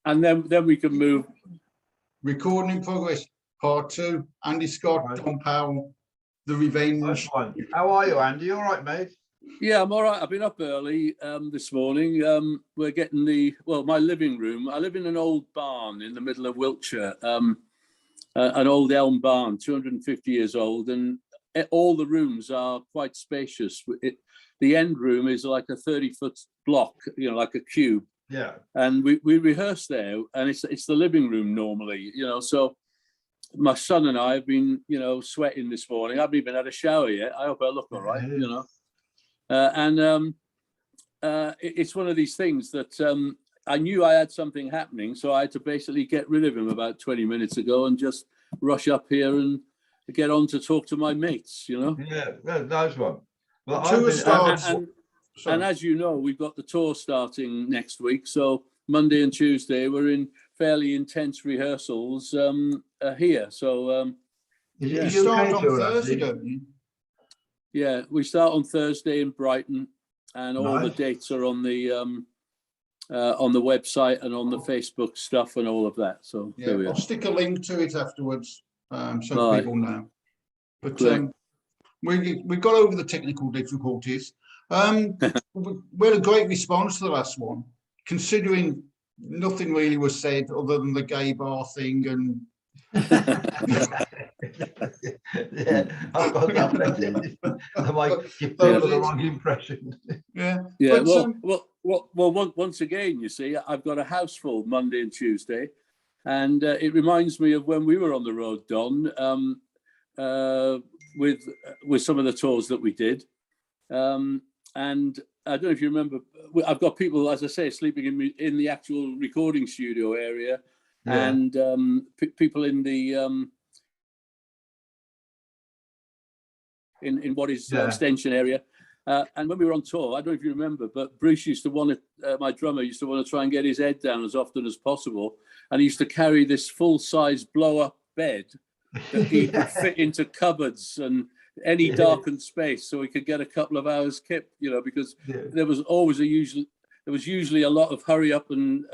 and then we can move. Recording in progress, part 2. Andy Scott, Right. Tom Powell, The Revenge. Nice one. How are you, Andy? All right, mate? Yeah, I'm all right. I've been up early this morning. We're getting my living room. I live in an old barn in the middle of Wiltshire, an old elm barn, 250 years old, and all the rooms are quite spacious. The end room is like a 30-foot block, like a cube. Yeah. And we rehearse there, and it's the living room normally, so my son and I have been, sweating this morning. I haven't even had a shower yet. I hope I look all right, it's one of these things that I knew I had something happening, so I had to basically get rid of him about 20 minutes ago and just rush up here and get on to talk to my mates, Yeah, nice one. Well, Tour starts. And as you know, we've got the tour starting next week. So Monday and Tuesday, we're in fairly intense rehearsals here. So you start on Thursday, don't you? Yeah, we start on Thursday in Brighton, and all the Nice. dates are on the website and on the Facebook stuff and all of that. So Yeah, there we I'll are. stick a link to it afterwards, so Right. people know. But Great. we got over the technical difficulties. We had a great response to the last one, considering nothing really was said other than the gay bar thing and. Yeah, I might give people the wrong impression. Yeah. Yeah. But, Well. Once again, you see, I've got a house full Monday and Tuesday, and it reminds me of when we were on the road, Don, with some of the tours that we did, and I don't know if you remember. I've got people, as I say, sleeping in the actual recording studio area, and people in the in what is extension area. And when we were on tour, I don't know if you remember, but Bruce used to want to, my drummer used to want to try and get his head down as often as possible. And he used to carry this full-size blow-up bed that he could fit into cupboards and any darkened space, so he could get a couple of hours kip, because there was usually a lot of hurry up and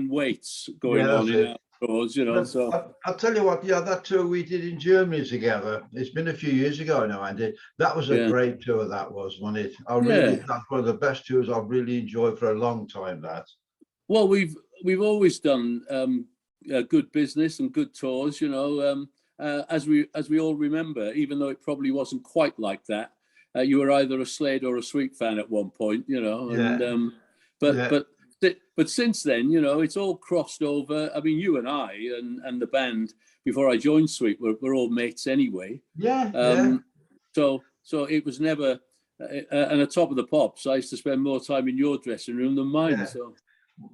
waits going on in our tours, So I'll tell you what, that tour we did in Germany together, it's been a few years ago now, Andy. That was a great tour, that was, wasn't it? That's one of the best tours I've really enjoyed for a long time, that. Well, we've always done good business and good tours, as we all remember, even though it probably wasn't quite like that. You were either a Slade or a Sweet fan at one point, and but since then, it's all crossed over. I mean, you and I and the band before I joined Sweet we're all mates anyway. So it was never and at Top of the Pops, I used to spend more time in your dressing room than mine. So.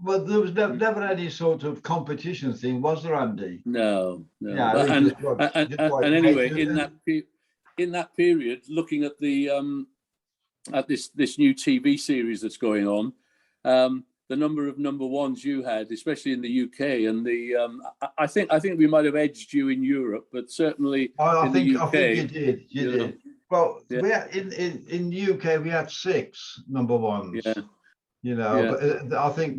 Well, there was never any sort of competition thing, was there, Andy? No. Yeah, and anyway, in that period, looking at the at this new TV series that's going on, the number of number ones you had, especially in the UK, and I think we might have edged you in Europe, but certainly the UK, I think you did. Well, we had, in the UK we had 6 number ones. But I think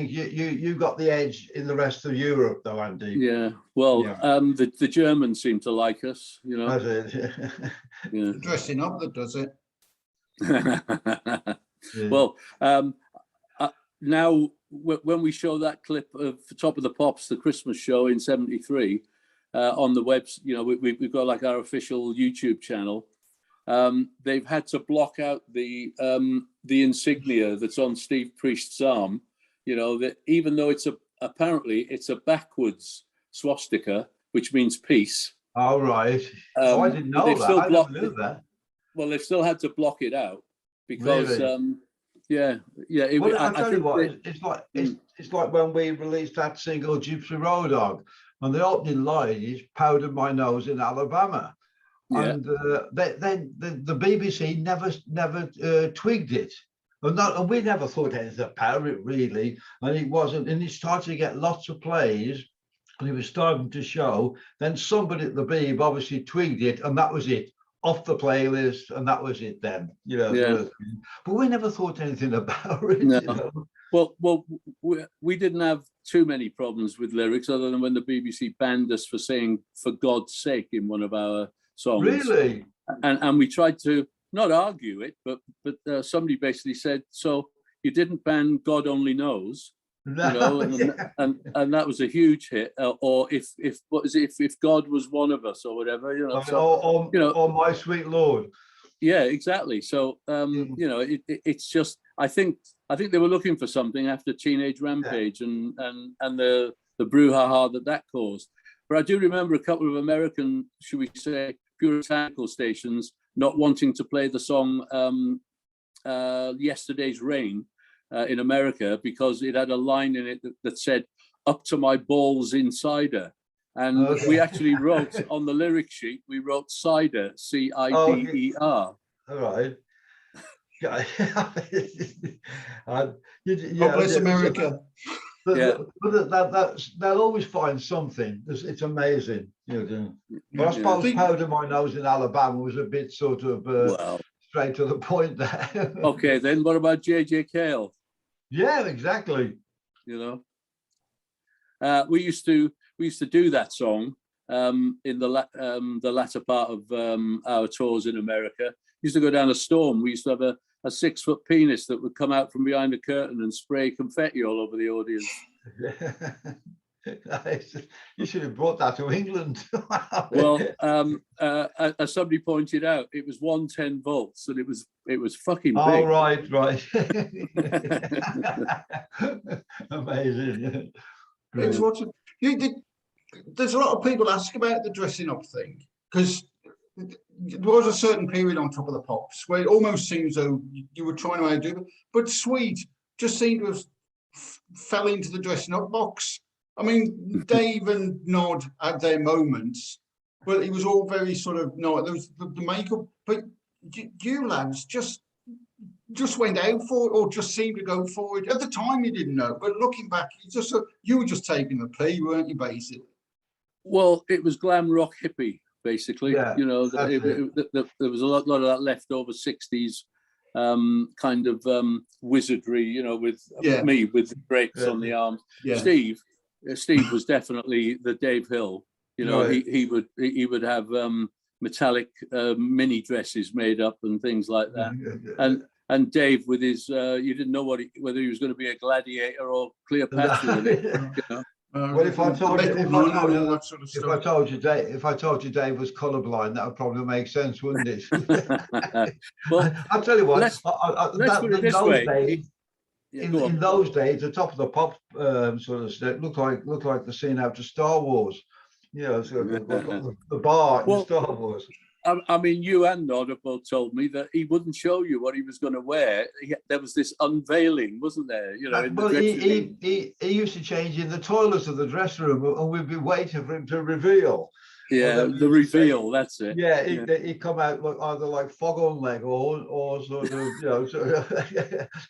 you got the edge in the rest of Europe, though, Andy. Yeah. Well, the Germans seem to like us. That's it. Dressing up that does it. Well, now when we show that clip of Top of the Pops, the Christmas show in '73, on the web, we've got like our official YouTube channel. They've had to block out the insignia that's on Steve Priest's arm. That even though apparently it's a backwards swastika, which means peace. All right. I didn't know that. I never knew that. Well, they've still had to block it out because, really? I tell you what, it's like when we released that single Gypsy Road Dog, and the opening line is "Powdered my nose in Alabama." And then the BBC never twigged it, and we never thought anything about it really, and it wasn't. And it started to get lots of plays, and it was starting to show. Then somebody at the Beeb obviously twigged it, and that was it, off the playlist, and that was it. Then but we never thought anything about it. No. Well, we didn't have too many problems with lyrics, other than when the BBC banned us for saying "for God's sake" in one of our songs. Really? And we tried to not argue it, but somebody basically said, "So you didn't ban God Only Knows," No, you know, and that was a huge hit. Or if what is it? If God was one of us, or whatever, you know. So, you know, oh my sweet Lord. yeah, exactly. So you know, it's just I think they were looking for something after Teenage Rampage and the brouhaha that caused. But I do remember a couple of American, should we say, puritanical stations not wanting to play the song "Yesterday's Rain" in America because it had a line in it that said "up to my balls in cider." And we actually wrote on the lyric sheet, we wrote cider, CIDER. All right. God bless America. They'll always find something. It's amazing. You know, but I suppose Powder My Nose in Alabama was a bit sort of straight to the point there. Okay, then what about JJ Cale? Yeah, exactly. You know, we used to do that song in the latter part of our tours in America. We used to go down a storm. We used to have a 6-foot penis that would come out from behind the curtain and spray confetti all over the audience. You should have brought that to England. Well, as somebody pointed out, it was 110 volts, and it was fucking big. Oh, right. Amazing. It's there's a lot of people ask about the dressing up thing, because there was a certain period on Top of the Pops where it almost seems though you were trying to outdo it, but Sweet just seemed to have fell into the dressing up box. I mean, Dave and Nod had their moments, but it was all very sort of there was the makeup. But you lads just went out for it, or just seemed to go for it. At the time, you didn't know, but looking back, you were just taking the pee, weren't you, basically? Well, it was glam rock hippie, basically. Yeah, you know, there was a lot of that leftover 60s kind of wizardry, you know, with me with the drapes on the arms. Yeah. Steve was definitely the Dave Hill. You know, he would have metallic mini dresses made up and things like that. And Dave with his you didn't know whether he was going to be a gladiator or Cleopatra in it, you know? Well, if I told you Dave was colourblind, that would probably make sense, wouldn't it? Well, I'll tell you what. Let's put it this way. In those days, the Top of the Pop sort of stuff looked like the scene out of Star Wars. You know, so the bar in Star Wars. I mean, you and Nod have both told me that he wouldn't show you what he was going to wear. There was this unveiling, wasn't there? You know, well, he used to change in the toilets of the dressing room, and we'd be waiting for him to reveal. Yeah, the reveal. That's it. Yeah, he'd come out either like fog on leg or sort of, you know,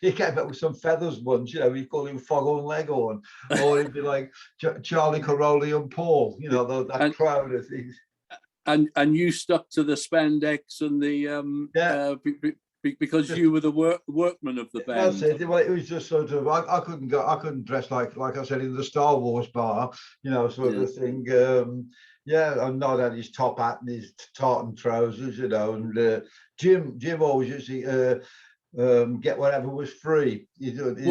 he came out with some feathers once. You know, we call him fog on leg on, or he'd be like Charlie Caroli and Paul. You know, that crowd of things. And you stuck to the spandex and the because you were the workman of the band. That's it. Well, it was just sort of I couldn't dress like I said in the Star Wars bar, you know, sort of thing. And Nod had his top hat and his tartan trousers, you know, and Jim always used to get whatever was free. He wouldn't.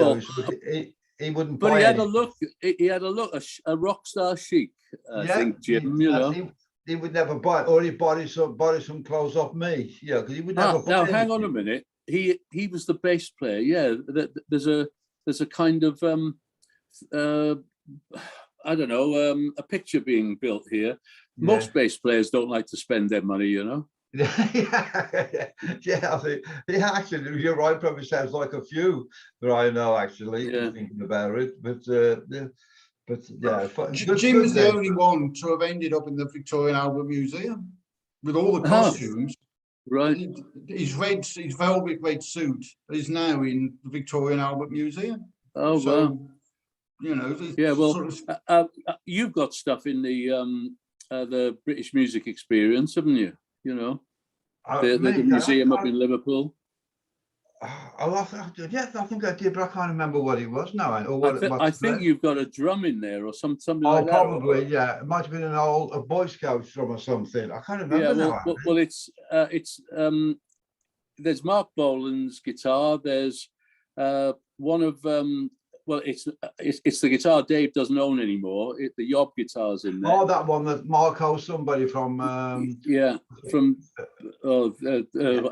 But he had a look. He had a look, a rock star chic. I think Jim, you know. He would never buy, or he bought some clothes off me, because he would never buy. Now, hang on a minute. He was the bass player. Yeah, there's a kind of I don't know, a picture being built here. Most bass players don't like to spend their money, you know. I think actually you're right. Probably sounds like a few that I know actually. Thinking about it, but Jim is the only one to have ended up in the Victorian Albert Museum with all the costumes. Right. His velvet red suit is now in the Victorian Albert Museum. Oh, so, wow. You know. Well, you've got stuff in the British Music Experience, haven't you? You know, the museum up in Liverpool. Yeah, I think I did, but I can't remember what it was now. Or what I think you've got a drum in there or something Oh, like that. probably, yeah. It might have been an old a Boy Scout drum or something. I can't Yeah, remember now. well, it's there's Mark Bolan's guitar. There's one of well, it's the guitar Dave doesn't own anymore. The Yob guitar's in there. Oh, that one that Marco, somebody from yeah, from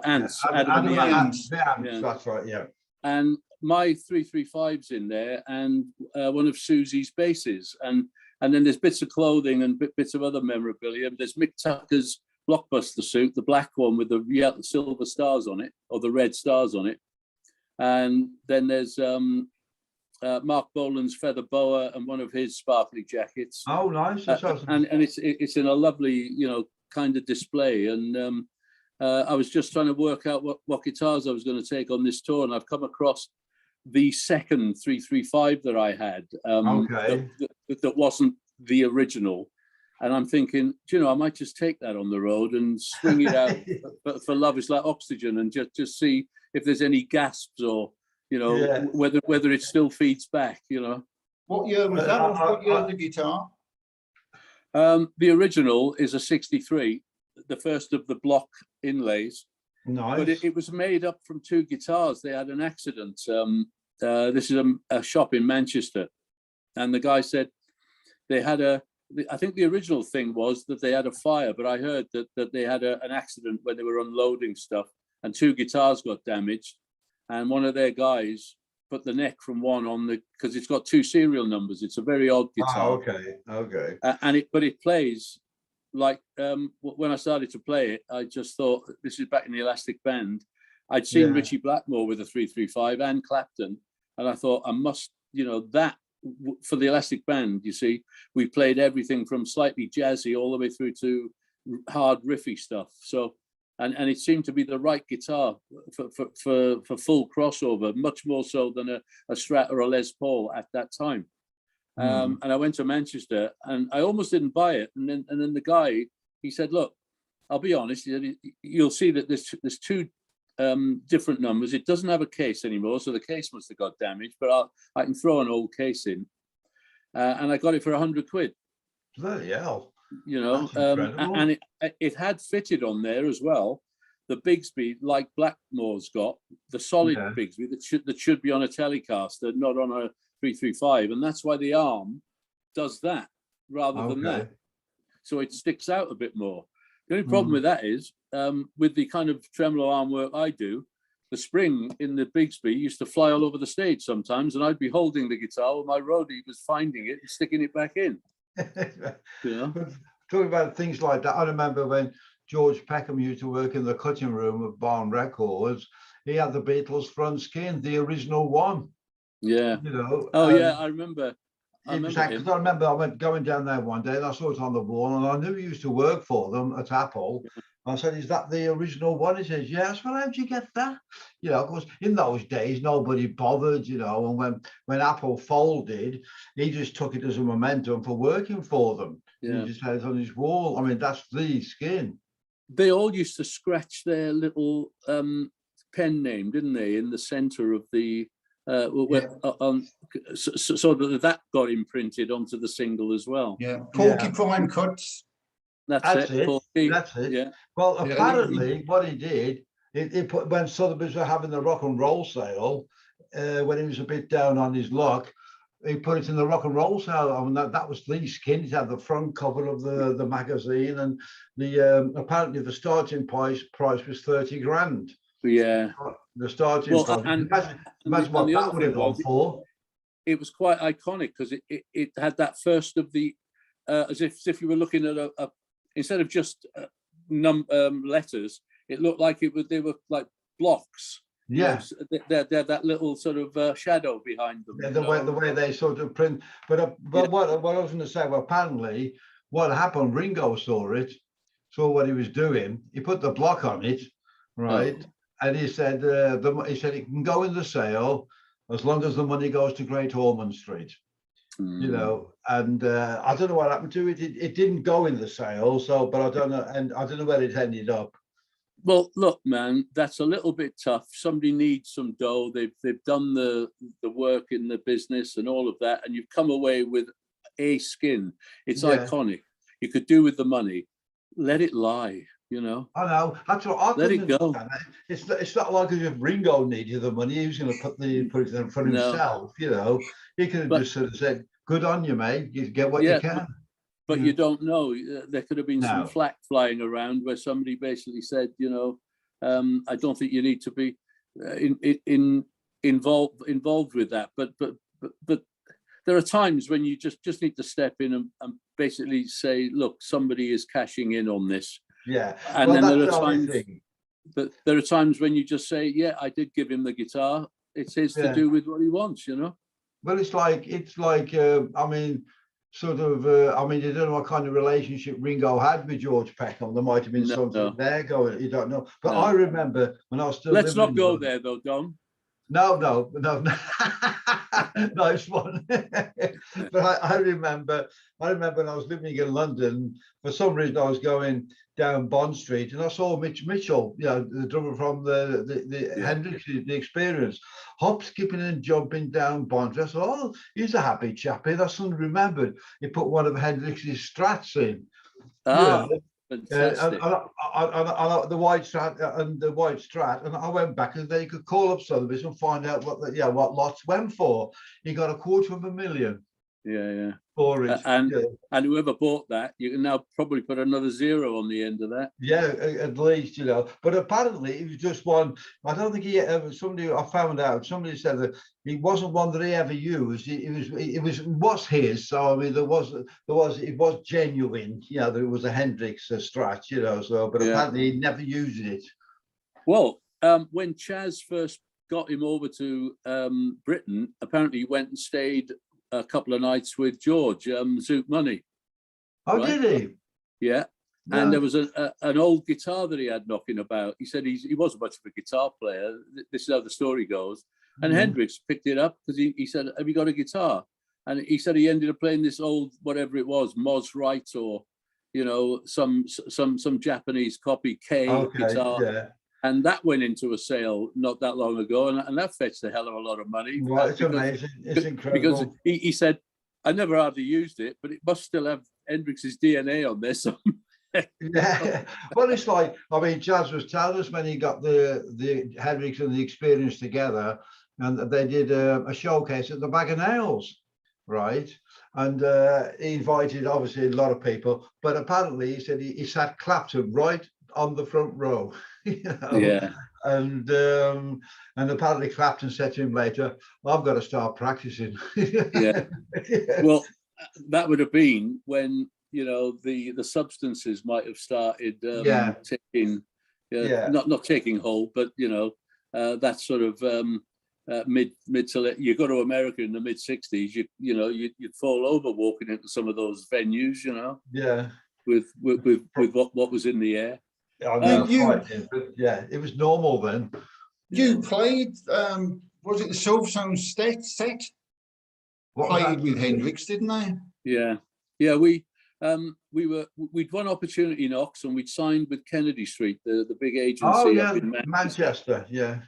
Ants, Adam and the Ants. The Ants, Yeah. that's right, yeah. And my 335's in there, and one of Susie's basses, and then there's bits of clothing and bits of other memorabilia. There's Mick Tucker's Blockbuster suit, the black one with the silver stars on it, or the red stars on it. And then there's Mark Bolan's feather boa and one of his sparkly jackets. Oh, nice. And it's in a lovely, kind of display. And I was just trying to work out what guitars I was going to take on this tour, and I've come across the second 335 that I had. That wasn't the original. And I'm thinking, I might just take that on the road and swing it out for Love Is Like Oxygen, and just see if there's any gasps or, whether it still feeds back, What year was that? What year the guitar? The original is a 63, the first of the block inlays. Nice. But it was made up from two guitars. They had an accident. This is a shop in Manchester. And the guy said they had I think the original thing was that they had a fire, but I heard that they had an accident when they were unloading stuff, and two guitars got damaged. And one of their guys put the neck from one on because it's got two serial numbers. It's a very odd guitar. Okay. But it plays like, when I started to play it, I just thought, this is back in the Elastic Band. I'd seen Richie Blackmore with a 335 and Clapton, and I thought I must, that for the Elastic Band, you see, we played everything from slightly jazzy all the way through to hard riffy stuff. So, and it seemed to be the right guitar for full crossover, much more so than a Strat or a Les Paul at that time. And I went to Manchester, and I almost didn't buy it. And then the guy, he said, "Look, I'll be honest. You'll see that there's two different numbers. It doesn't have a case anymore, so the case must have got damaged. But I can throw an old case in." And I got it for £100. Bloody hell! And it had fitted on there as well the Bigsby, like Blackmore's got, the solid Bigsby that should be on a Telecaster, not on a 335, and that's why the arm does that rather than that, so it sticks out a bit more. The only problem with that is, with the kind of tremolo arm work I do, the spring in the Bigsby used to fly all over the stage sometimes, and I'd be holding the guitar while my roadie was finding it and sticking it back in. Talking about things like that, I remember when George Peckham used to work in the cutting room of Barn Records. He had the Beatles front skin, the original one. Yeah. I remember. I remember I went going down there one day and I saw it on the wall, and I knew he used to work for them at Apple. I said, "Is that the original one?" He says, "Yes." "Well, how'd you get that?" Of course, in those days, nobody bothered, and when Apple folded, he just took it as a momentum for working for them. He just had it on his wall. I mean, that's the skin. They all used to scratch their little pen name, didn't they, in the center of the so that got imprinted onto the single as well. Porcupine cuts. That's it. Yeah. Well, apparently, what he did, he put, when Sotheby's were having the rock and roll sale, when he was a bit down on his luck, he put it in the rock and roll sale. I mean, that was the skin. It had the front cover of the magazine, and the apparently the starting price was 30 grand. Yeah. The starting price. Imagine what that would have gone for. It was quite iconic because it had that first of the as if you were looking at a instead of just letters, it looked like they were like blocks. Yeah, they're that little sort of shadow behind them. Yeah, the way they sort of print. But what I was going to say, well, apparently, what happened? Ringo saw what he was doing. He put the block on it, right? And he said, it can go in the sale as long as the money goes to Great Ormond Street. And I don't know what happened to it. It didn't go in the sale, but I don't know, and I don't know where it ended up. Well, look, man, that's a little bit tough. Somebody needs some dough. They've done the work in the business and all of that, and you've come away with a skin. It's Yeah. iconic. You could do with the money. Let it lie, you know. I know. That's what I Let it couldn't go. understand. It's not like as if Ringo needed the money. He was going to put it in for No. himself. You know, he could have But just sort of said, "Good on you, mate. You get what you yeah, can." but Yeah. you don't know. There could have been some No. flack flying around where somebody basically said, you know, I don't think you need to be involved with that. But there are times when you just need to step in and basically say, look, somebody is cashing in on this. Yeah. And Well, then that's there the are only times, thing. but there are times when you just say, yeah, I did give him the guitar. It's his to Yeah. do with what he wants, you know. Well, it's like I mean, sort of. I mean, you don't know what kind of relationship Ringo had with George Peckham. There might have been something there going. You don't know. But I remember when I was still. Let's living not in go London. there, though, Dom. No. Nice one. But I remember when I was living in London, for some reason I was going down Bond Street and I saw Mitch Mitchell, you know, the drummer from the Hendrix, the Experience, hop, skipping and jumping down Bond Street. I thought, oh, he's a happy chappy. I suddenly remembered he put one of Hendrix's strats in. Ah, Yeah. fantastic. And the white strat, and I went back and they could call up Sotheby's and find out what lots went for. He got $250,000 Yeah. for it. And whoever bought that, you can now probably put another zero on the end of that. Yeah, at least, you know. But apparently it was just one. I don't think he ever. I found out. Somebody said that he wasn't one that he ever used. It was his. So I mean, it was genuine. You know, there was a Hendrix Strat. You know. So, but apparently he never used it. Well, when Chaz first got him over to Britain, apparently he went and stayed a couple of nights with George, Zoot Money. Oh, right? did he? Yeah. And there was an old guitar that he had knocking about. He said he wasn't much of a guitar player. This is how the story goes. And Hendrix picked it up because he said, have you got a guitar? And he said he ended up playing this old, whatever it was, Moz Wright or, you know, some Japanese copy guitar. Yeah. And that went into a sale not that long ago. And that fetched a hell of a lot of money. Well, it's amazing. It's incredible. Because he said, I never hardly used it, but it must still have Hendrix's DNA on there. So yeah, well, it's like, I mean, Chaz was telling us when he got the Hendrix and the Experience together, and they did a showcase at the Bag of Nails, right? And he invited obviously a lot of people, but apparently he said he sat Clapton right on the front row. You know? Yeah. And apparently Clapton said to him later, I've got to start practicing. Yeah. Well, that would have been when, you know, the substances might have started taking, not taking hold, but, you know, that sort of mid to you go to America in the mid 60s, you'd fall over walking into some of those venues, you know. Yeah. With what was in the air. I know, but yeah, it was normal then. You played, was it the Silverstone set? Played with Hendrix, didn't they? Yeah. We'd won Opportunity Knocks and we'd signed with Kennedy Street, the big agency up in Manchester. Yeah.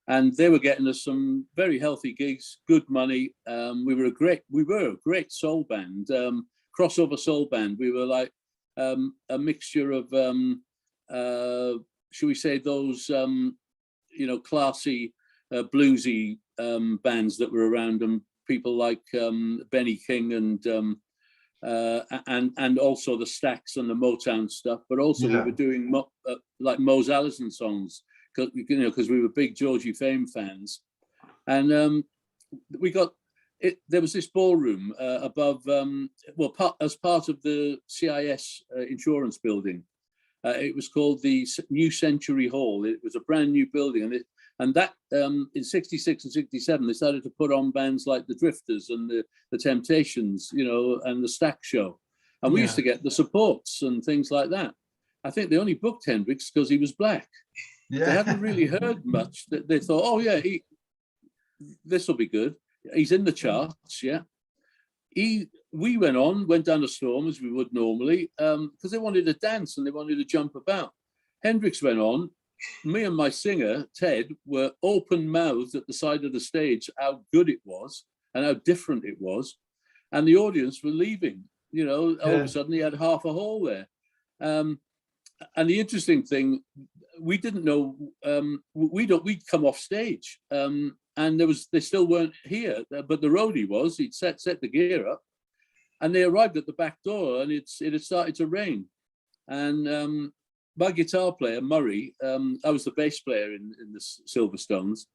And they were getting us some very healthy gigs, good money. We were a great soul band, crossover soul band. We were like a mixture of should we say those classy bluesy bands that were around them, people like Benny King and also the Stax and the Motown stuff, but also we were doing like Mose Allison songs because we were big Georgie Fame fans, and we got it. There was this ballroom above, as part of the CIS insurance building. It was called the New Century Hall. It was a brand new building, and that in '66 and '67 they started to put on bands like the Drifters and the Temptations, you know, and the Stack Show, and we used to get the supports and things like that. I think they only booked Hendrix because he was black. They hadn't really heard much. They thought, oh yeah, this will be good. He's in the charts, yeah. We went down the storm as we would normally, because they wanted to dance and they wanted to jump about. Hendrix went on. Me and my singer, Ted, were open-mouthed at the side of the stage how good it was and how different it was. And the audience were leaving. You know, all of a sudden he had half a hall there. And the interesting thing, we didn't know, we'd come off stage and they still weren't here, but the roadie was. He'd set the gear up, and they arrived at the back door, and it had started to rain. And my guitar player, Murray, I was the bass player in the Silverstones,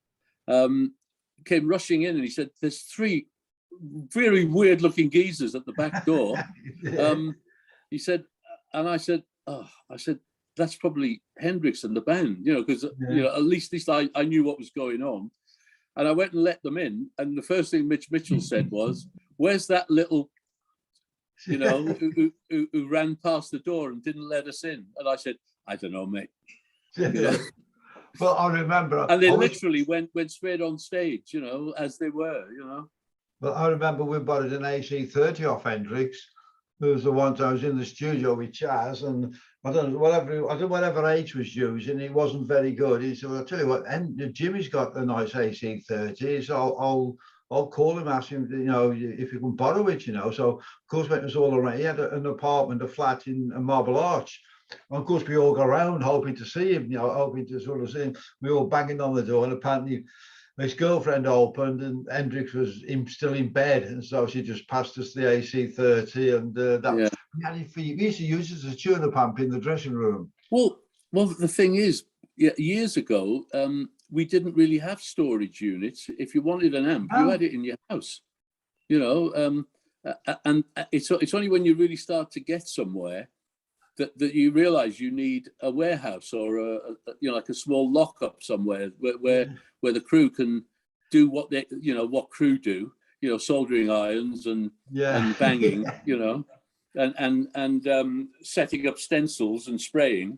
came rushing in, and he said, "There's 3 very weird looking geezers at the back door." He said, and I said, that's probably Hendrix and the band, you know, because you know, at least I knew what was going on. And I went and let them in, and the first thing Mitch Mitchell said was, "Where's that little, you know, who ran past the door and didn't let us in?" And I said, "I don't know, mate." You know? Well, I remember, and they literally went straight on stage, you know, as they were, you know. But I remember we borrowed an AC30 off Hendrix. There was the one time I was in the studio with Chaz, and I don't know whatever H was using, it wasn't very good. He said, "Well, I'll tell you what, and Jimmy's got a nice AC30, so I'll call him, ask him, you know, if you can borrow it, you know." So of course, when it was all around, he had an apartment, a flat in a Marble Arch. And of course, we all go around hoping to see him, you know, hoping to sort of see him. We all banging on the door, and apparently his girlfriend opened, and Hendrix was still in bed, and so she just passed us the AC30, and we used to use it as a tuner pump in the dressing room. Well, the thing is, years ago, we didn't really have storage units. If you wanted an amp, you had it in your house, you know. And it's only when you really start to get somewhere that you realize you need a warehouse or you know, like a small lockup somewhere where the crew can do what crew do, you know, soldering irons and banging, you know, and setting up stencils and spraying.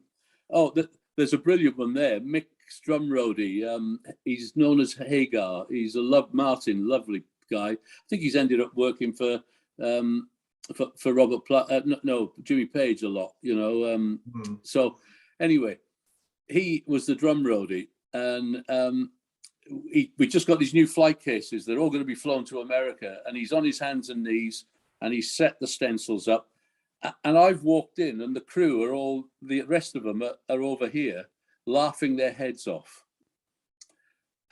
Oh, there's a brilliant one there. Mick's drum roadie. He's known as Hagar. He's a lovely guy. I think he's ended up working for Robert Jimmy Page a lot, you know. So anyway, he was the drum roadie, and we just got these new flight cases. They're all going to be flown to America, and he's on his hands and knees, and he's set the stencils up. And I've walked in, and the crew the rest of them are over here laughing their heads off.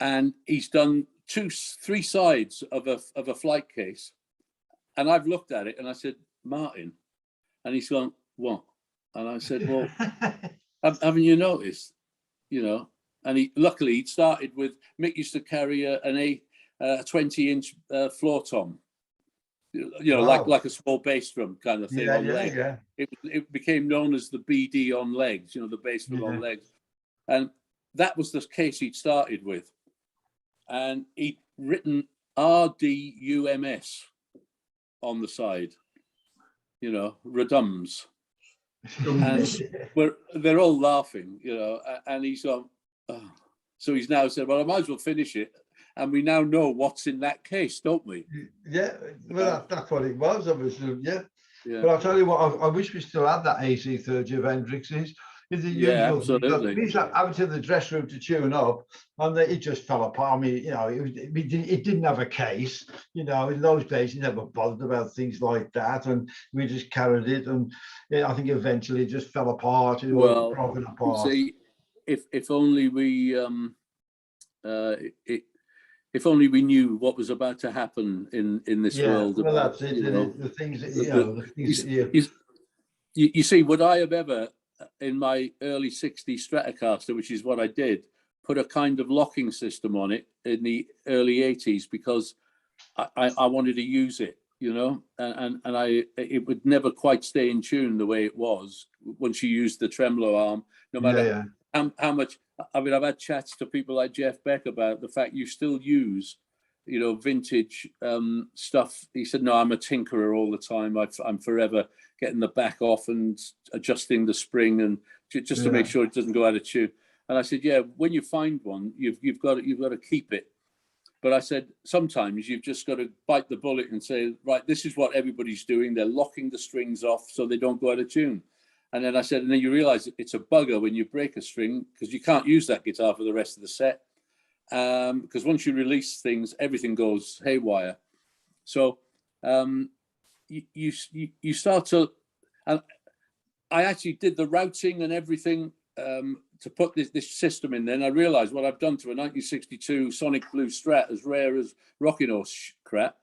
And he's done 3 sides of a flight case. And I've looked at it and I said, "Martin," and he's gone, "What?" And I said, "Well, haven't you noticed, you know?" And luckily he'd started with, Mick used to carry a 20-inch floor tom, you know, wow, like a small bass drum kind of thing on legs. Yeah. It became known as the BD on legs, you know, the bass drum on legs. And that was the case he'd started with. And he'd written RDUMS on the side, you know, redums. And they're all laughing, you know, and he's gone, oh. So he's now said, "Well, I might as well finish it." And we now know what's in that case, don't we? Yeah, well, that's what it was, obviously, yeah. But I'll tell you what, I wish we still had that AC30 of Hendrix's. It's the usual. Absolutely. We used to have it in the dressing room to tune up, and it just fell apart. I mean, you know, it didn't have a case. You know, in those days, you never bothered about things like that, and we just carried it. And I think eventually it just fell apart. It was broken apart. See, if only we if only we knew what was about to happen in this world. Well, that's it. You know, the things that you see, would I have ever, in my early '60s Stratocaster, which is what I did, put a kind of locking system on it in the early '80s because I wanted to use it, you know, and it would never quite stay in tune the way it was once you used the tremolo arm, no matter how much. I mean, I've had chats to people like Jeff Beck about the fact you still use, you know, vintage stuff. He said, "No, I'm a tinkerer all the time. I'm forever getting the back off and adjusting the spring and just to make sure it doesn't go out of tune." And I said, "Yeah, when you find one, you've got to keep it." But I said, sometimes you've just got to bite the bullet and say, right, this is what everybody's doing. They're locking the strings off so they don't go out of tune. And then I said, and then you realise it's a bugger when you break a string, because you can't use that guitar for the rest of the set. Because once you release things, everything goes haywire. So you start to, and I actually did the routing and everything to put this system in there. And I realised what I've done to a 1962 Sonic Blue Strat, as rare as Rocking Horse crap.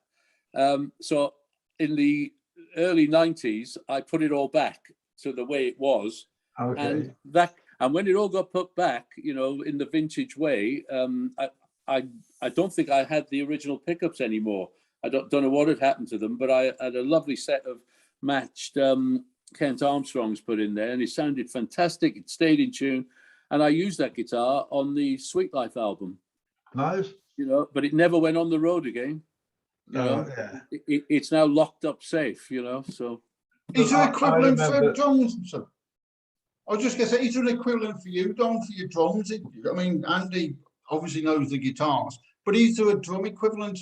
So in the early 90s, I put it all back to the way it was. Okay. And when it all got put back, you know, in the vintage way, I don't think I had the original pickups anymore. I don't know what had happened to them, but I had a lovely set of matched Kent Armstrongs put in there, and it sounded fantastic. It stayed in tune, and I used that guitar on the Sweet Life album. Nice. You know, but it never went on the road again. You know, Yeah. It's now locked up safe. You know, so Is there equivalent for drums? So, I was just going to say, is there an equivalent for you, Don, for your drums? I mean, Andy obviously knows the guitars, but is there a drum equivalent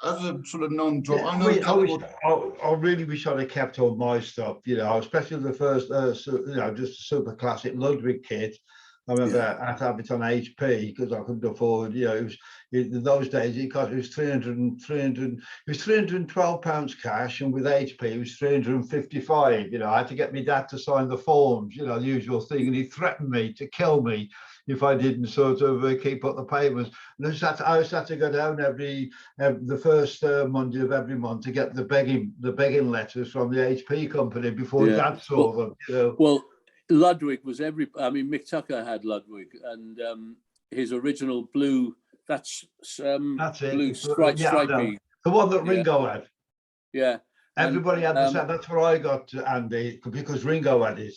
as a sort of non-drum? I really wish I'd have kept all my stuff, you know, especially the first, you know, just a super classic Ludwig kit. I remember I had to have it on HP because I couldn't afford, you know, it was in those days it was 312 pounds cash, and with HP it was 355. You know, I had to get my dad to sign the forms, you know, the usual thing, and he threatened me to kill me if I didn't sort of keep up the payments. And I just had to go down the first Monday of every month to get the begging letters from the HP company before Dad saw them. You know? Well, Ludwig was Mick Tucker had Ludwig, and his original blue, that's blue stripy. The one that Ringo had. Yeah. Everybody had the set. That's where I got Andy, because Ringo had it.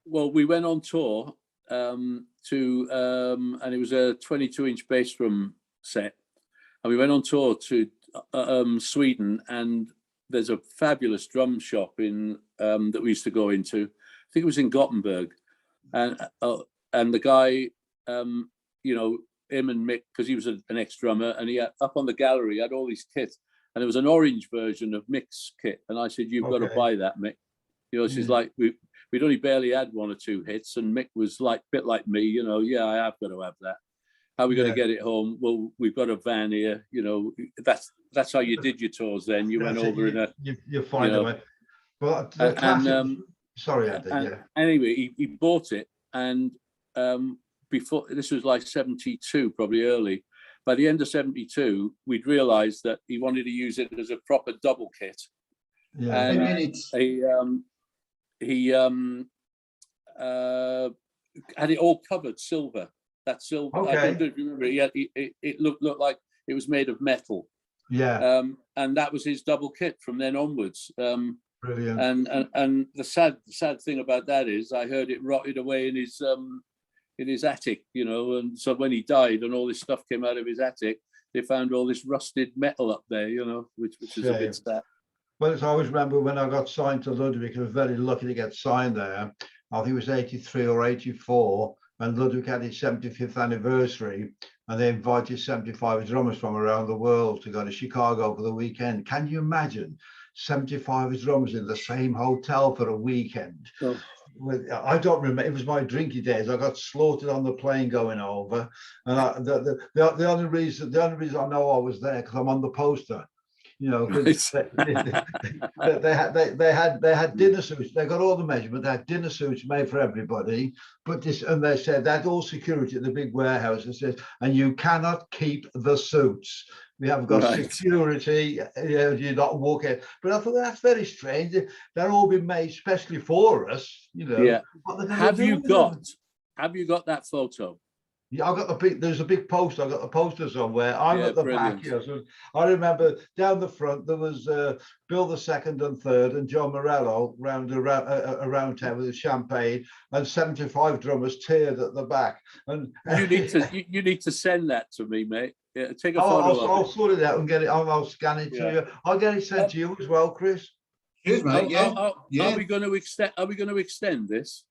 Well, we went on tour and it was a 22-inch bass drum set, and we went on tour to Sweden, and there's a fabulous drum shop in that we used to go into. I think it was in Gothenburg, and the guy, you know, him and Mick, because he was an ex-drummer, and he had up on the gallery had all these kits, and there was an orange version of Mick's kit, and I said, "You've got to buy that, Mick." You know, she's like, we'd only barely had one or two hits, and Mick was like, bit like me, you know, yeah, I have got to have that. How are we going to get it home? Well, we've got a van here, you know. That's how you did your tours then. You went over in a. You find a way. But the classic. Sorry, Andy. Anyway, he bought it, and before, this was like 72, probably early. By the end of 72, we'd realised that he wanted to use it as a proper double kit. Yeah, and he had it all covered silver. That silver. Okay. I don't know if you remember. It looked like it was made of metal. Yeah. And that was his double kit from then onwards. Brilliant. And the sad thing about that is I heard it rotted away in his attic, you know, and so when he died and all this stuff came out of his attic, they found all this rusted metal up there, you know, which is a bit sad. Well, I always remember when I got signed to Ludwig, I was very lucky to get signed there. I think it was 83 or 84, and Ludwig had his 75th anniversary, and they invited 75 drummers from around the world to go to Chicago for the weekend. Can you imagine 75 drummers in the same hotel for a weekend? Oh. I don't remember. It was my drinky days. I got slaughtered on the plane going over, and the only reason I know I was there because I'm on the poster. You know, because they had dinner suits. They got all the measurements. They had dinner suits made for everybody. But and they said that all security at the big warehouse. It says, and you cannot keep the suits. We have got security. You know, you're not walking. But I thought that's very strange. They're all been made especially for us. You know. Yeah. Have you got that photo? Yeah, I got the big. There's a big poster. I got the poster somewhere. I'm at the back. Yeah, so I remember down the front there was Bill the second and third and John Morello around town with champagne, and 75 drummers tiered at the back. And you need to send that to me, mate. Yeah, take a photo. I'll sort it out and get it. I'll scan it to you. I'll get it sent to you as well, Chris. Cheers, mate. Are we going to extend this?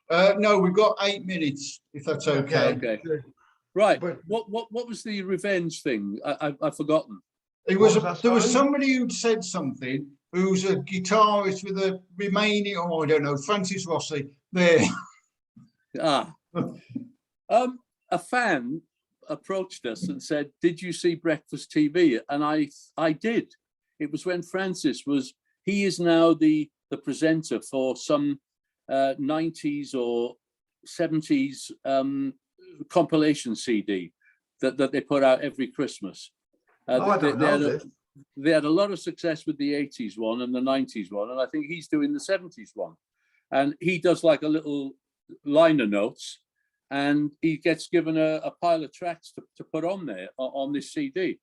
No, we've got 8 minutes, if that's okay. Okay. Right. But what was the revenge thing? I've forgotten. There was somebody who'd said something, who's a guitarist with a Romanian, oh, I don't know, Francis Rossi. There. A fan approached us and said, "Did you see Breakfast TV?" And I did. It was when Francis was. He is now the presenter for some 90s or 70s compilation CD that they put out every Christmas. I don't know this. They had a lot of success with the 80s one and the 90s one, and I think he's doing the 70s one. And he does like a little liner notes, and he gets given a pile of tracks to put on there on this CD.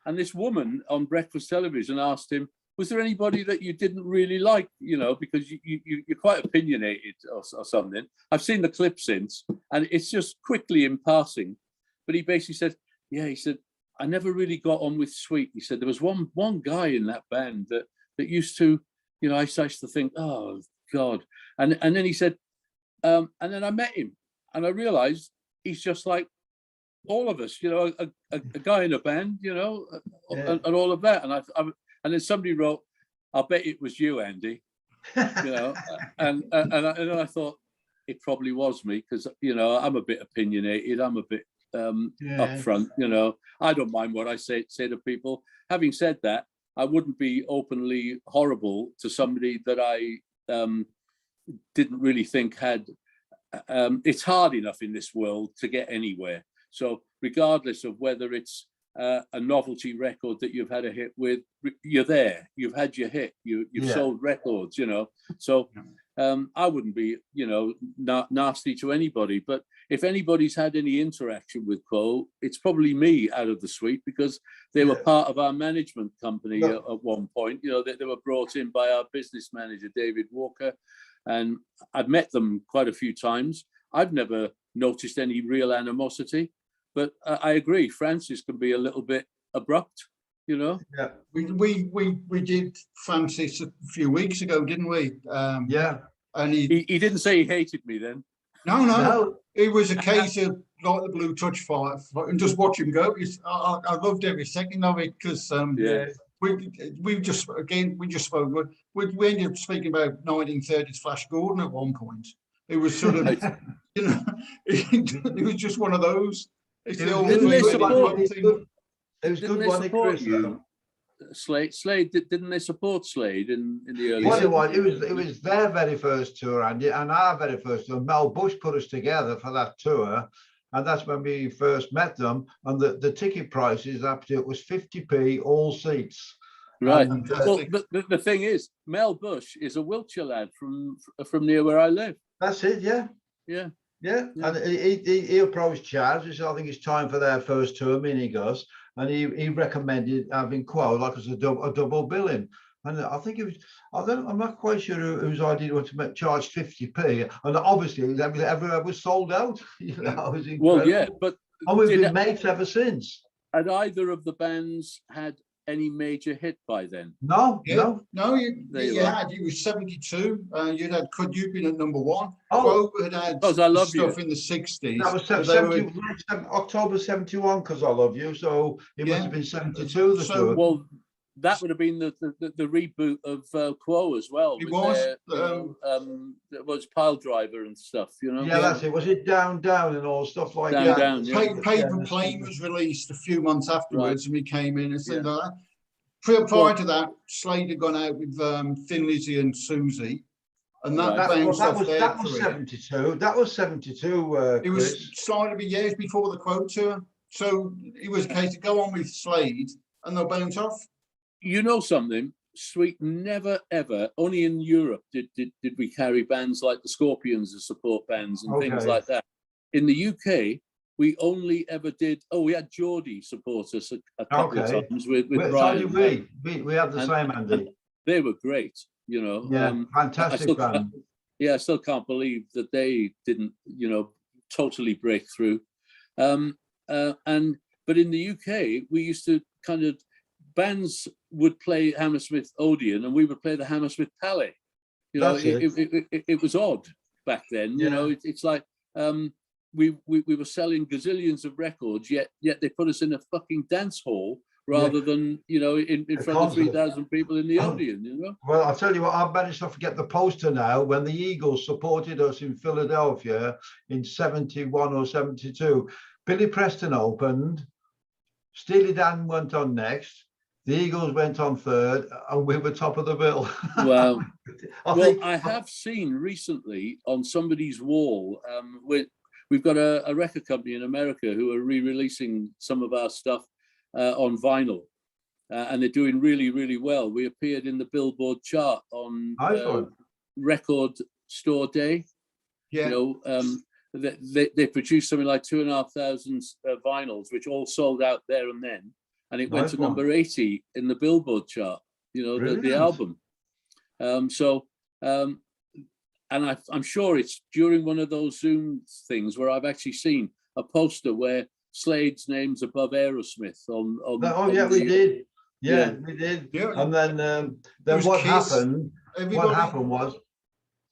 And this woman on breakfast television asked him, "Was there anybody that you didn't really like, you know, because you're quite opinionated or something?" I've seen the clip since, and it's just quickly in passing. But he basically said, "Yeah," he said, "I never really got on with Sweet." He said, "There was one guy in that band that used to, you know, I used to think, oh, God." And then he said, and then I met him, and I realized he's just like all of us, you know, a guy in a band, you know, and all of that. And then somebody wrote, "I'll bet it was you, Andy," you know, and I thought it probably was me, because, you know, I'm a bit opinionated. I'm a bit upfront, you know. I don't mind what I say to people. Having said that, I wouldn't be openly horrible to somebody that I didn't really think had. It's hard enough in this world to get anywhere. So regardless of whether it's a novelty record that you've had a hit with, you're there. You've had your hit. You've sold records, you know. So I wouldn't be, you know, nasty to anybody. But if anybody's had any interaction with Powell, it's probably me out of the suite, because they were part of our management company at one point. You know, they were brought in by our business manager, David Walker, and I've met them quite a few times. I've never noticed any real animosity. But I agree, Francis can be a little bit abrupt, you know. Yeah, we did Francis a few weeks ago, didn't we? And he didn't say he hated me then. No. It was a case of like the Blue Touch fight and just watch him go. I loved every second of it, because we just spoke. We ended up speaking about 1930s Flash Gordon at one point. It was sort of, you know, it was just one of those. It was good one, Chris. Slade, didn't they support Slade in the early? Well, it was their very first tour, and our very first tour. Mel Bush put us together for that tour, and that's when we first met them. And the ticket prices up to it was 50p all seats. Right. Well, the thing is, Mel Bush is a Wiltshire lad from near where I live. That's it. Yeah. And he approached Chaz. He said, "I think it's time for their first tour, Minigus," and he recommended having Quo like as a double billing. And I think it was, I'm not quite sure whose idea was to charge 50p. And obviously everywhere was sold out. You know, it was incredible. Well, yeah, but and we've been mates ever since. Had either of the bands had any major hit by then? No. You had. It was 72. You'd had Could You Been at number one. Oh, had I Love stuff You in the 60s. That was October 71, Because I Love You. So it must have been 72. Well, that would have been the reboot of Quo as well. It was. It was Pile Driver and stuff, you know. Yeah, that's it. Was it Down and all stuff like that? Down. Paper Plane was released a few months afterwards, and we came in and said that. Prior to that, Slade had gone out with Thin Lizzy and Susie, and that was 72. That was 72. It was slightly years before the Quo tour, so it was a case of go on with Slade, and they'll bounce off. You know something? Sweet never ever, only in Europe did we carry bands like the Scorpions as support bands and things like that. In the UK, we only ever did. We had Geordie support us a couple of times with Brian. So did we had the same, Andy. They were great, you know. Yeah, fantastic band. I still can't believe that they didn't, you know, totally break through. But in the UK, we used to kind of, bands would play Hammersmith Odeon and we would play the Hammersmith Palais. You know, it was odd back then. You know, it's like we were selling gazillions of records, yet they put us in a fucking dance hall rather than, you know, in front of 3,000 people in the Odeon, you know. Well, I'll tell you what, I've managed to forget the poster now. When the Eagles supported us in Philadelphia in 71 or 72, Billy Preston opened, Steely Dan went on next, the Eagles went on third, and we were top of the bill. Wow. I have seen recently on somebody's wall, we've got a record company in America who are re-releasing some of our stuff on vinyl, and they're doing really, really well. We appeared in the Billboard chart on Record Store Day. Yeah. You know, they produced something like 2,500 vinyls, which all sold out there and then, and it went to number 80 in the Billboard chart. You know, the album. And I'm sure it's during one of those Zoom things where I've actually seen a poster where Slade's name's above Aerosmith on we did. Yeah, we did. Yeah. And then what happened? What happened was,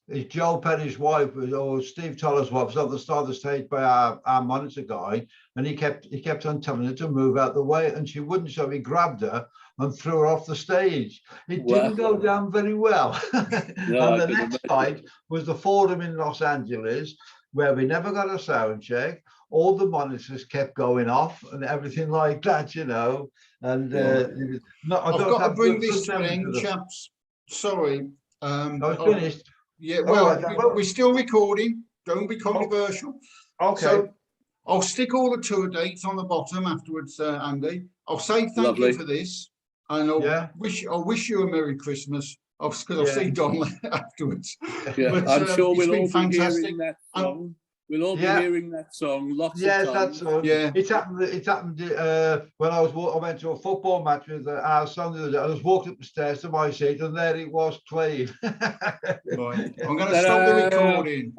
is Joe Perry's wife, or Steve Toller's wife, was on the start of the stage by our monitor guy, and he kept on telling her to move out the way, and she wouldn't, so he grabbed her and threw her off the stage. It didn't go down very well. No, and the next night was the Forum in Los Angeles, where we never got a sound check. All the monitors kept going off and everything like that, you know. And I've got to bring this to an end, chaps. Sorry. I was finished. Yeah, well, we're still recording. Don't be controversial. Okay. So I'll stick all the tour dates on the bottom afterwards, Andy. I'll say thank you for this, and I'll wish you a Merry Christmas. Because I'll see Don afterwards. Yeah, but, I'm sure we'll all be fantastic. hearing that song. We'll all be hearing that song lots of times. That's all. Yeah, it happened when I went to a football match with our son the other day. I just walked up the stairs to my seat, and there it was playing. Right, I'm going to stop the recording.